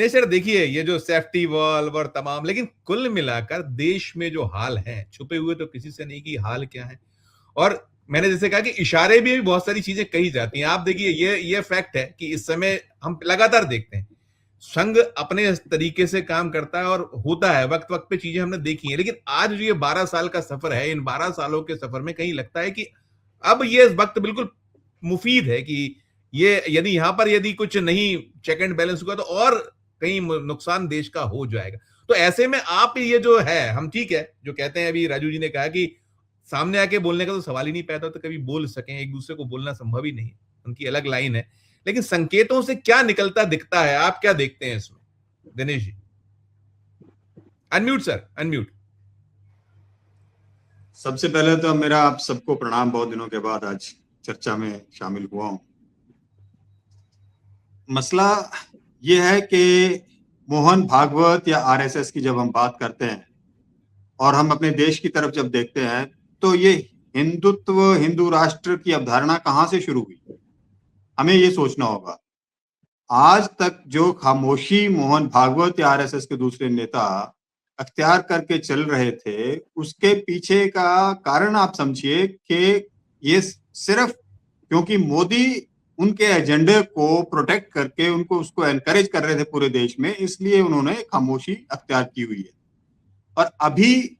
Sir देखिए, ये जो सेफ्टी वॉल्व और तमाम, लेकिन कुल मिलाकर देश में जो हाल है, छुपे हुए तो किसी से नहीं कि हाल क्या है। और मैंने जैसे कहा कि इशारे भी बहुत सारी चीजें कही जाती हैं। आप देखिए, ये फैक्ट है कि इस समय हम लगातार देखते हैं संघ अपने तरीके से काम करता है और होता है, वक्त वक्त पे चीजें हमने देखी हैं। लेकिन आज जो ये 12 साल का सफर है, इन 12 सालों के सफर में कहीं लगता है कि अब ये वक्त बिल्कुल मुफीद है कि ये यदि यहां पर यदि कुछ नहीं चेक एंड बैलेंस हुआ तो और कहीं नुकसान देश का हो जाएगा। तो ऐसे में आप ये जो है, हम ठीक है जो कहते हैं, अभी राजू जी ने कहा कि सामने आके बोलने का तो सवाल ही नहीं पैदा, तो कभी बोल सकें, एक दूसरे को बोलना संभव ही नहीं, उनकी अलग लाइन है। लेकिन संकेतों से क्या निकलता दिखता है, आप क्या देखते हैं इसमें, Dinesh ji? Unmute sir, unmute. सबसे पहले तो मेरा आप सबको प्रणाम, बहुत दिनों के बाद आज चर्चा में शामिल हुआ हूं। मसला ये है कि मोहन भागवत या आरएसएस की जब हम बात करते हैं और हम अपने देश की तरफ जब देखते हैं, तो ये हिंदुत्व, हिंदू राष्ट्र की अवधारणा कहां से शुरू हुई, हमें ये सोचना होगा। आज तक जो खामोशी मोहन भागवत या आरएसएस के दूसरे नेता अख्तियार करके चल रहे थे, उसके पीछे का कारण आप समझिए कि ये सिर्फ क्योंकि मोदी उनके एजेंडे को प्रोटेक्ट करके उनको उसको एनकरेज कर रहे थे पूरे देश में, इसलिए उन्होंने खामोशी अख्तियार की हुई है। और अभी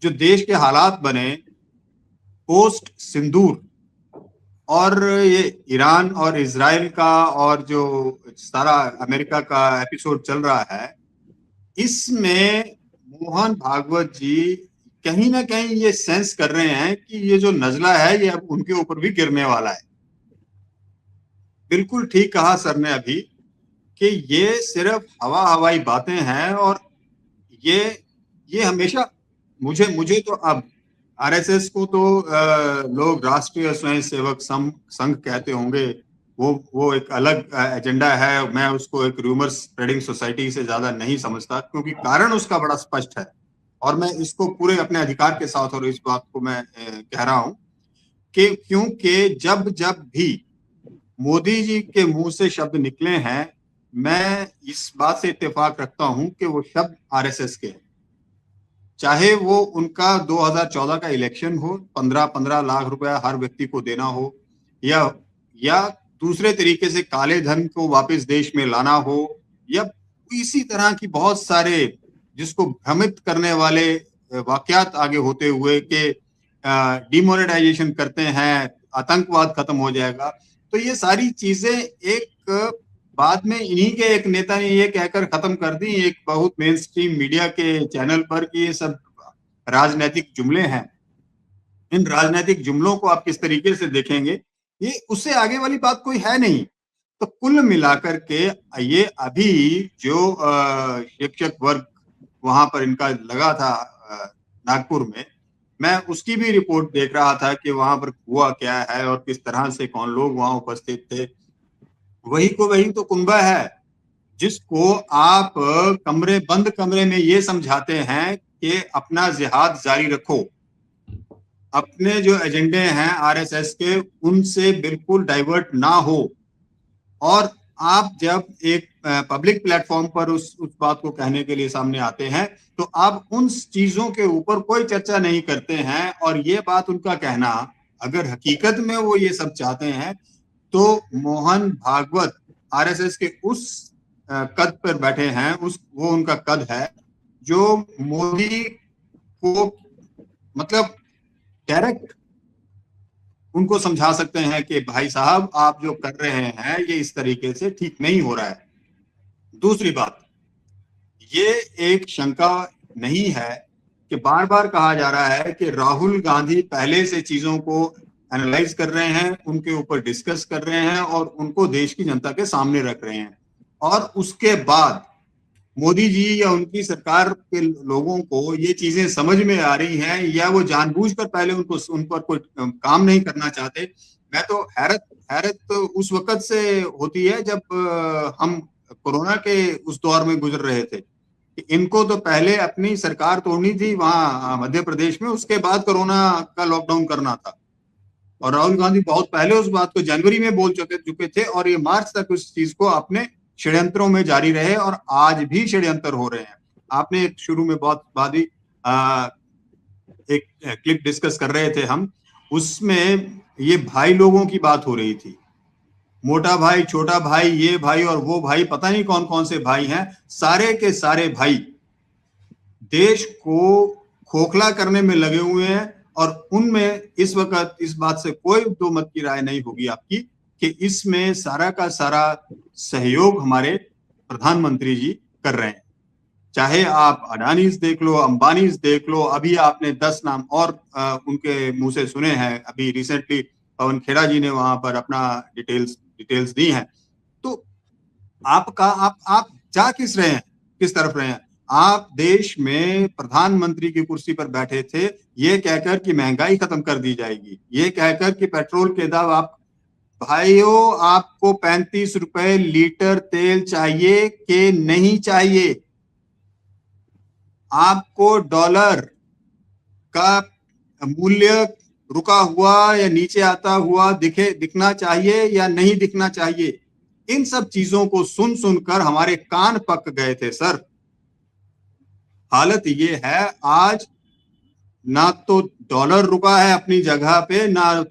जो देश के हालात बने पोस्ट सिंदूर, और ये ईरान और इजराइल का और जो सारा अमेरिका का एपिसोड चल रहा है, इसमें मोहन भागवत जी कहीं ना कहीं ये सेंस कर रहे हैं कि ये जो नजला है ये अब उनके ऊपर भी गिरने वाला है। बिल्कुल ठीक कहा सर ने अभी कि ये सिर्फ हवाई बातें हैं, और ये हमेशा मुझे तो अब आरएसएस को तो लोग राष्ट्रीय स्वयंसेवक संघ कहते होंगे, वो एक अलग एजेंडा है। मैं उसको एक रूमर स्प्रेडिंग सोसाइटी से ज्यादा नहीं समझता, क्योंकि कारण उसका बड़ा स्पष्ट है और मैं इसको पूरे अपने अधिकार के साथ और इस बात को मैं कह रहा हूं कि क्योंकि जब भी मोदी जी के मुंह से शब्द निकले हैं, मैं इस बात से इत्तेफाक रखता हूं कि वो शब्द आरएसएस के हैं। चाहे वो उनका 2014 का इलेक्शन हो, 15-15 लाख रुपया हर व्यक्ति को देना हो, या दूसरे तरीके से काले धन को वापस देश में लाना हो, या इसी तरह की बहुत सारे जिसको भ्रमित करने वाले वाकयात आगे होते हुए कि डिमोनेटाइजेशन करते हैं, आतंकवाद खत्म हो जाएगा। तो ये सारी चीजें एक बाद में इन्हीं के एक नेता ने ये कहकर खत्म कर दी एक बहुत मेन स्ट्रीम मीडिया के चैनल पर कि ये सब राजनीतिक जुमले हैं। इन राजनीतिक जुमलों को आप किस तरीके से देखेंगे, ये उससे आगे वाली बात कोई है नहीं। तो कुल मिलाकर के ये अभी जो शिक्षक वर्ग वहां पर इनका लगा था नागपुर में, मैं उसकी भी रिपोर्ट देख रहा था कि वहां पर हुआ क्या है और किस तरह से कौन लोग वहां उपस्थित थे। वही तो कुंभा है जिसको आप बंद कमरे में ये समझाते हैं कि अपना जिहाद जारी रखो, अपने जो एजेंडे हैं आरएसएस के उनसे बिल्कुल डाइवर्ट ना हो, और आप जब एक पब्लिक प्लेटफॉर्म पर उस बात को कहने के लिए सामने आते हैं तो आप उन चीजों के ऊपर कोई चर्चा नहीं करते हैं। और ये बात उनका कहना, अगर हकीकत में वो ये सब चाहते हैं तो मोहन भागवत आरएसएस के उस कद पर बैठे हैं, वो उनका कद है जो मोदी को मतलब डायरेक्ट उनको समझा सकते हैं कि भाई साहब आप जो कर रहे हैं ये इस तरीके से ठीक नहीं हो रहा है। दूसरी बात, ये एक शंका नहीं है कि बार बार कहा जा रहा है कि राहुल गांधी पहले से चीजों को एनालाइज कर रहे हैं, उनके ऊपर डिस्कस कर रहे हैं और उनको देश की जनता के सामने रख रहे हैं, और उसके बाद मोदी जी या उनकी सरकार के लोगों को ये चीजें समझ में आ रही हैं, या वो जानबूझकर पहले उन पर कोई काम नहीं करना चाहते। मैं तो हैरत तो उस वक्त से होती है जब हम कोरोना के उस दौर में गुजर रहे थे कि इनको तो पहले अपनी सरकार तोड़नी थी वहां मध्य प्रदेश में, उसके बाद कोरोना का लॉकडाउन करना था। और राहुल गांधी बहुत पहले उस बात को जनवरी में बोल चुके थे और ये मार्च तक उस चीज को आपने षड्यंत्रों में जारी रहे और आज भी षड्यंत्र हो रहे हैं। आपने शुरू में बहुत बादी एक क्लिप डिस्कस कर रहे थे हम, उसमें ये भाई लोगों की बात हो रही थी, मोटा भाई, छोटा भाई, ये भाई और वो भाई, पता नहीं कौन कौन से भाई हैं, सारे के सारे भाई देश को खोखला करने में लगे हुए हैं। और उनमें इस वक्त इस बात से कोई दो मत की राय नहीं होगी आपकी कि इसमें सारा का सारा सहयोग हमारे प्रधानमंत्री जी कर रहे हैं। चाहे आप अडानीज देख लो, अंबानीज देख लो, अभी आपने 10 नाम और उनके मुंह से सुने हैं, अभी रिसेंटली पवन खेड़ा जी ने वहां पर अपना डिटेल्स दी हैं। तो आप जा किस रहे हैं, किस तरफ रहे हैं? आप देश में प्रधानमंत्री की कुर्सी पर बैठे थे ये कहकर कि महंगाई खत्म कर दी जाएगी, ये कहकर कि पेट्रोल के दाम, आप भाइयों आपको 35 रुपए लीटर तेल चाहिए कि नहीं चाहिए? आपको डॉलर का मूल्य रुका हुआ या नीचे आता हुआ दिखना चाहिए या नहीं दिखना चाहिए? इन सब चीजों को सुन सुनकर हमारे कान पक गए थे सर। हालत ये है आज, ना तो डॉलर रुका है अपनी जगह पे, ना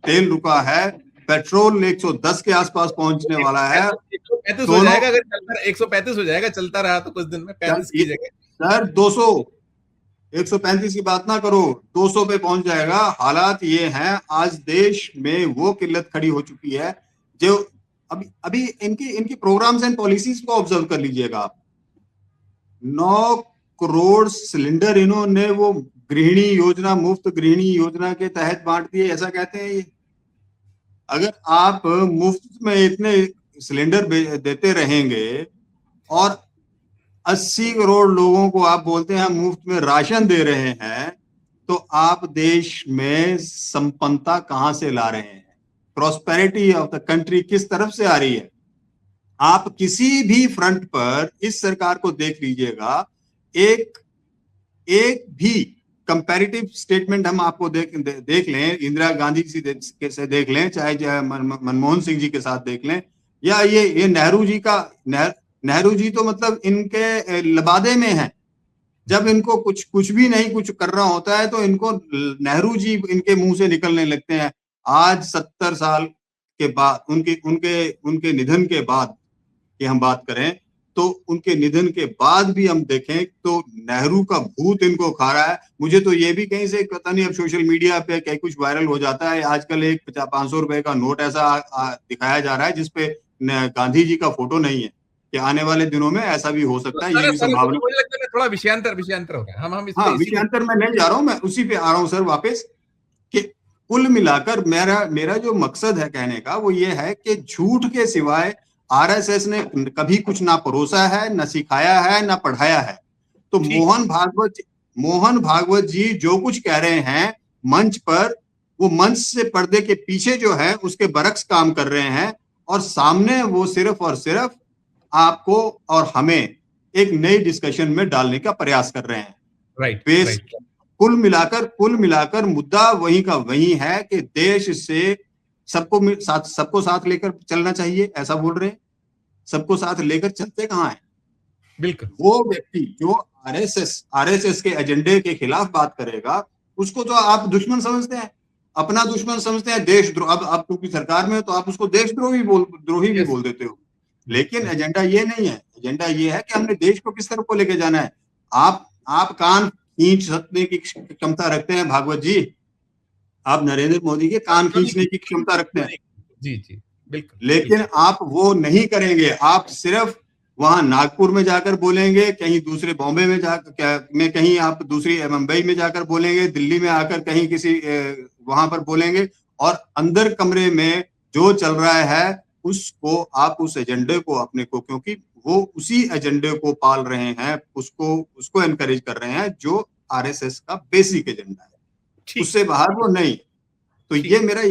तेल रुका है, पेट्रोल 110 के आसपास पहुंचने वाला है। 135 हो जाएगा, अगर 135 हो जाएगा, चलता रहा तो कुछ दिन में 35 की जगह सर 200, 135 की बात ना करो, 200 पे पहुंच जाएगा। हालात ये हैं, आज देश में वो किल्लत खड़ी हो चुकी है जो अभी इनकी प्रोग्राम्स एंड पॉलिसीज को ऑब्जर्व कर लीजिएगा आप। 9 करोड़ सिलेंडर इन्होंने वो गृहिणी योजना, मुफ्त गृहिणी योजना के तहत बांट दिए, ऐसा कहते हैं ये। अगर आप मुफ्त में इतने सिलेंडर देते रहेंगे और 80 करोड़ लोगों को आप बोलते हैं हम मुफ्त में राशन दे रहे हैं, तो आप देश में संपन्नता कहां से ला रहे हैं? प्रॉस्पेरिटी ऑफ द कंट्री किस तरफ से आ रही है? आप किसी भी फ्रंट पर इस सरकार को देख लीजिएगा, एक भी कंपैरेटिव स्टेटमेंट हम आपको देख लें, इंदिरा गांधी से देख लें, चाहे मनमोहन सिंह जी के साथ देख लें, या ये नेहरू जी का, नेहरू जी तो मतलब इनके लबादे में हैं। जब इनको कुछ भी नहीं कुछ करना होता है तो इनको नेहरू जी इनके मुंह से निकलने लगते हैं। आज 70 साल के बाद उनके निधन के बाद कि हम बात करें, तो उनके निधन के बाद भी हम देखें तो नेहरू का भूत इनको खा रहा है। मुझे तो ये भी कहीं से पता नहीं, अब सोशल मीडिया पे कहीं कुछ वायरल हो जाता है, आजकल एक 500 रुपए का नोट ऐसा दिखाया जा रहा है जिसपे गांधी जी का फोटो नहीं है, कि आने वाले दिनों में ऐसा भी हो सकता है। ये भी संभावना, मुझे लगता है थोड़ा विषयांतर हो गया। हम हाँ, विषयांतर में नहीं जा रहा हूं, मैं उसी पे आ रहा हूं सर वापस, कि कुल मिलाकर मेरा जो मकसद है कहने का वो ये है कि झूठ के सिवाय आरएसएस ने कभी कुछ ना परोसा है, ना सिखाया है, ना पढ़ाया है। तो मोहन भागवत जी जो कुछ कह रहे हैं मंच पर, वो मंच से पर्दे के पीछे जो है उसके बरक्स काम कर रहे हैं, और सामने वो सिर्फ और सिर्फ आपको और हमें एक नई डिस्कशन में डालने का प्रयास कर रहे हैं। राइट। कुल मिलाकर मुद्दा वही का वही है कि देश से सबको साथ लेकर चलना चाहिए, ऐसा बोल रहे हैं। सबको साथ लेकर चलते कहाँ हैं? बिल्कुल। वो व्यक्ति जो आरएसएस के एजेंडे के खिलाफ बात करेगा, उसको तो आप दुश्मन समझते हैं, अपना दुश्मन समझते हैं, देशद्रोह। अब क्योंकि सरकार में तो आप उसको देशद्रोही भी बोल देते हो। लेकिन एजेंडा ये नहीं है, एजेंडा ये है कि हमने देश को किस तरफ को लेके जाना है। आप कान खींच सकने की क्षमता रखते हैं भागवत जी, आप नरेंद्र मोदी के कान खींचने की क्षमता रखते हैं। जी बिल्कुल। लेकिन आप वो नहीं करेंगे, आप सिर्फ वहां नागपुर में जाकर बोलेंगे, कहीं दूसरे बॉम्बे में जाकर कहीं आप दूसरी मुंबई में जाकर बोलेंगे, दिल्ली में आकर कहीं किसी वहां पर बोलेंगे, और अंदर कमरे में जो चल रहा है उसको आप उस एजेंडे को अपने को, क्योंकि वो उसी एजेंडे को पाल रहे हैं, उसको एनकरेज कर रहे हैं जो आरएसएस का बेसिक एजेंडा है, उससे बाहर वो नहीं। तो ये मेरा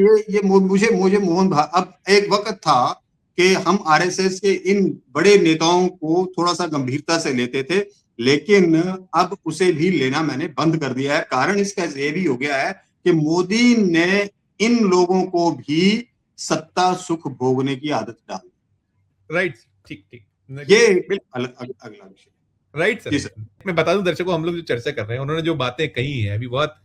मुझे मोहन अब एक वक्त था कि हम आरएसएस के इन बड़े नेताओं को थोड़ा सा गंभीरता से लेते थे, लेकिन अब उसे भी लेना मैंने बंद कर दिया है। कारण इसका ये भी हो गया है कि मोदी ने इन लोगों को भी सत्ता सुख भोगने की आदत डाली। राइट, ठीक ठीक, ये अगला विषय। Right sir. जी सर। मैं बता दूं दर्शकों, हम लोग जो चर्चा कर रहे हैं, उन्होंने जो बातें कही हैं अभी बहुत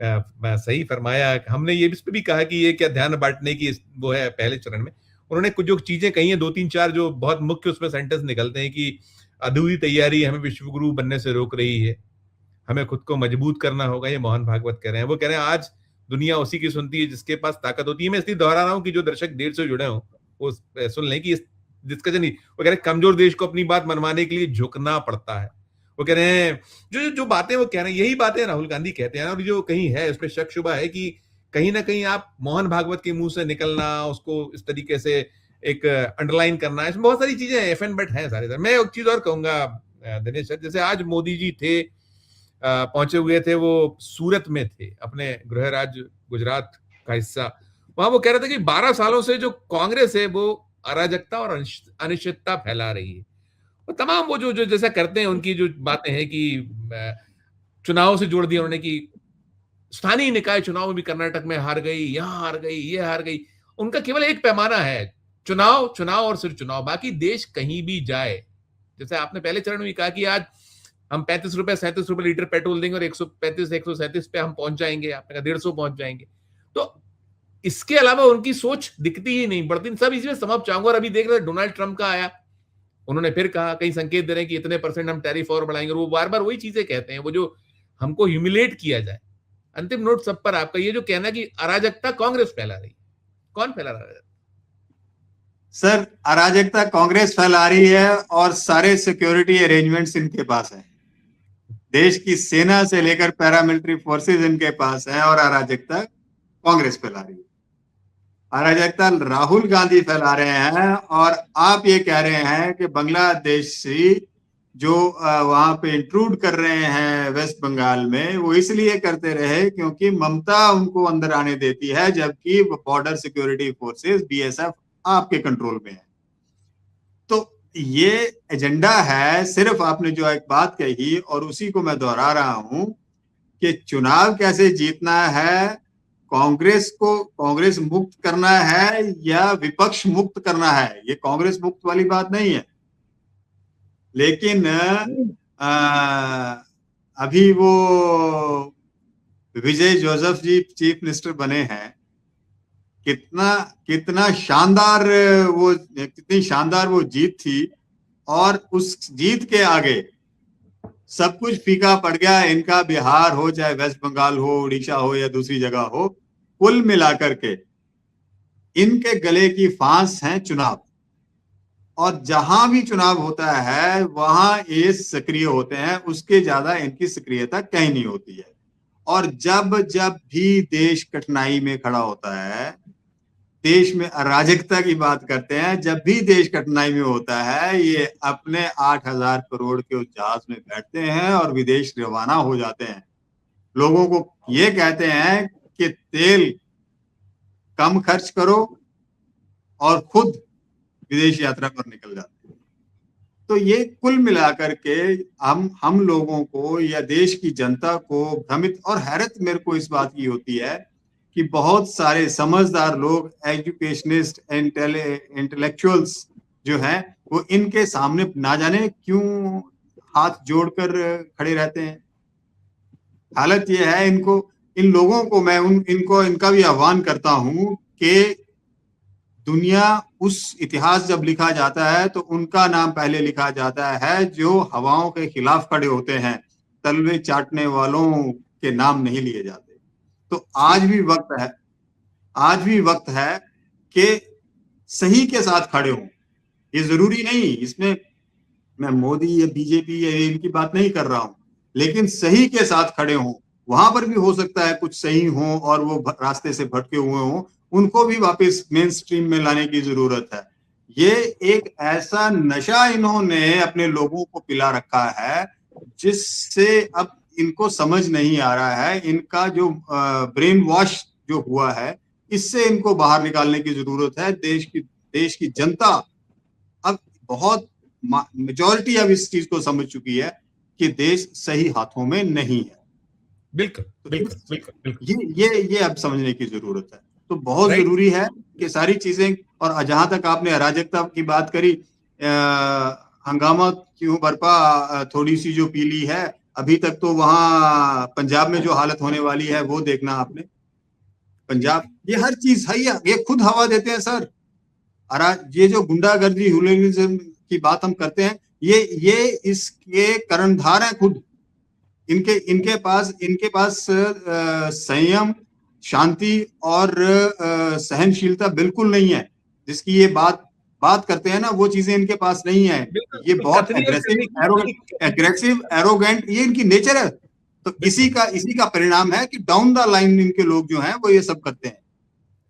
सही फरमाया। हमने ये इस पे भी कहा कि ये क्या ध्यान बांटने की वो है पहले चरण में। उन्होंने कुछ जो चीजें कही हैं, 2-3-4 जो बहुत मुख्य उसमें सेंटेंस निकलते हैं कि अधूरी तैयारी हमें विश्वगुरु बनने से रोक रही है, हमें खुद को मजबूत करना होगा। ये मोहन भागवत कह रहे हैं। वो कह रहे हैं आज दुनिया उसी की सुनती है जिसके पास ताकत होती है। मैं इसलिए दोहरा रहा हूं कि जो दर्शक देर से जुड़े हों वो सुन लें कि इस डिस्कशन नहीं, वो कह रहे हैं कमजोर देश को अपनी बात मनवाने के लिए झुकना पड़ता है। वो कह रहे हैं जो जो बातें वो कह रहे हैं, यही बातें राहुल गांधी कहते हैं। और जो कहीं है उसमें शक शुबा है कि कहीं ना कहीं आप मोहन भागवत के मुंह से निकलना, उसको इस तरीके से एक अंडरलाइन करना, इसमें बहुत सारी चीजें एफ एन बट है सारे। मैं एक चीज और कहूंगा दिनेश सर, जैसे आज मोदी जी थे, पहुंचे हुए थे, वो सूरत में थे, अपने गृह राज्य गुजरात का हिस्सा। वहां वो कह रहे थे कि 12 सालों से जो कांग्रेस है वो अराजकता और अनिश्चितता फैला रही है। और तमाम वो जो जो जैसा करते हैं, उनकी जो बातें हैं कि चुनाव से जोड़ दिया उन्होंने कि स्थानीय निकाय चुनाव में भी कर्नाटक में हार गई, यहां हार गई, ये हार गई। उनका केवल एक पैमाना है, चुनाव, चुनाव और सिर्फ चुनाव। बाकी देश कहीं भी जाए, जैसे आपने पहले चरण में कहा कि आज हम 35 रुपए 37 रुपए लीटर पेट्रोल देंगे और 135 137 पे हम पहुंच जाएंगे, आपने कहा 150 पहुंच जाएंगे। तो इसके अलावा उनकी सोच दिखती ही नहीं बढ़ती। सब इसी में समाप्त चाहूंगा। और अभी देख रहे डोनाल्ड ट्रंप का आया, उन्होंने फिर कहा, कई संकेत दे रहे हैं कि इतने % हम टैरिफ और बढ़ाएंगे। वो बार बार वही चीजें कहते हैं, वो जो हमको ह्यूमिलेट किया जाए। अंतिम नोट सब पर आपका ये जो कहना कि अराजकता कांग्रेस फैला रही, कौन फैला रहा है? सर, अराजकता कांग्रेस फैला रही है और सारे सिक्योरिटी अरेंजमेंट्स इनके पास है। देश की सेना से लेकर पैरामिलिट्री फोर्सेस इनके पास है और अराजकता कांग्रेस फैला रही है। अराजकता राहुल गांधी फैला रहे हैं और आप ये कह रहे हैं कि बांग्लादेश से जो वहां पे इंट्रूड कर रहे हैं वेस्ट बंगाल में, वो इसलिए करते रहे क्योंकि ममता उनको अंदर आने देती है, जबकि बॉर्डर सिक्योरिटी फोर्सेस बीएसएफ आपके कंट्रोल में है। तो ये एजेंडा है। सिर्फ आपने जो एक बात कही और उसी को मैं दोहरा रहा हूं कि चुनाव कैसे जीतना है, कांग्रेस मुक्त करना है या विपक्ष मुक्त करना है, ये कांग्रेस मुक्त वाली बात नहीं है। लेकिन अभी वो विजय जोसेफ जी चीफ मिनिस्टर बने हैं, कितना शानदार कितनी शानदार वो जीत थी, और उस जीत के आगे सब कुछ फीका पड़ गया। इनका बिहार हो, चाहे वेस्ट बंगाल हो, उड़ीसा हो या दूसरी जगह हो, कुल मिलाकर के इनके गले की फांस है चुनाव। और जहां भी चुनाव होता है वहां ये सक्रिय होते हैं, उसके ज्यादा इनकी सक्रियता कहीं नहीं होती है। और जब जब भी देश कठिनाई में खड़ा होता है, देश में अराजकता की बात करते हैं, जब भी देश कठिनाई में होता है, ये अपने 8,000 करोड़ के उस जहाज में बैठते हैं और विदेश रवाना हो जाते हैं। लोगों को ये कहते हैं कि तेल कम खर्च करो और खुद विदेश यात्रा पर निकल जाते हैं। तो ये कुल मिलाकर के हम लोगों को या देश की जनता को भ्रमित और हैरत मेरे को इस बात की होती है कि बहुत सारे समझदार लोग, एजुकेशनिस्ट, इंटेलेक्चुअल्स जो हैं, वो इनके सामने ना जाने क्यों हाथ जोड़कर खड़े रहते हैं। हालत ये है, इन लोगों को मैं इनका भी आह्वान करता हूं कि दुनिया उस इतिहास जब लिखा जाता है तो उनका नाम पहले लिखा जाता है जो हवाओं के खिलाफ खड़े होते हैं, तलवे चाटने वालों के नाम नहीं लिए जाते। तो आज भी वक्त है कि सही के साथ खड़े हों। ये जरूरी नहीं, इसमें मैं मोदी या बीजेपी या इनकी बात नहीं कर रहा हूं, लेकिन सही के साथ खड़े हों। वहां पर भी हो सकता है कुछ सही हो और वो रास्ते से भटके हुए हों, उनको भी वापस मेन स्ट्रीम में लाने की जरूरत है। ये एक ऐसा नशा इन्होंने अपने लोगों को पिला रखा है जिससे अब इनको समझ नहीं आ रहा है। इनका जो ब्रेन वॉश जो हुआ है, इससे इनको बाहर निकालने की जरूरत है। देश की जनता अब बहुत मेजॉरिटी अब इस चीज को समझ चुकी है कि देश सही हाथों में नहीं है। बिल्कुल बिल्कुल बिल्कुल ये अब समझने की जरूरत है। तो बहुत जरूरी है कि सारी चीजें और जहां तक आपने अराजकता की बात करी, हंगामा क्यों बरपा, थोड़ी सी जो पीली है, अभी तक तो वहां पंजाब में जो हालत होने वाली है वो देखना आपने। पंजाब, ये हर चीज है, ये खुद हवा देते हैं सर। ये जो गुंडागर्दी हुलिगनिज्म की बात हम करते हैं, ये इसके कर्णधार हैं खुद। इनके पास संयम, शांति और सहनशीलता बिल्कुल नहीं है। जिसकी ये बात करते हैं ना, वो चीजें इनके पास नहीं है। ये बहुत एग्रेसिव एरोगेंट ये इनकी नेचर है। तो इसी का परिणाम है कि डाउन द लाइन इनके लोग जो हैं वो ये सब करते हैं।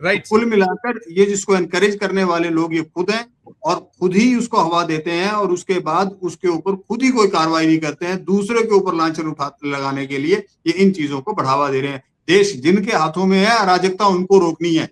राइट। कुल मिलाकर ये जिसको एनकरेज करने वाले लोग ये खुद हैं, और खुद ही उसको हवा देते हैं, और उसके बाद उसके ऊपर खुद ही कोई कार्रवाई नहीं करते हैं। दूसरे के ऊपर लांछन लगाने के लिए ये इन चीजों को बढ़ावा दे रहे हैं। देश जिनके हाथों में है, अराजकता उनको रोकनी है।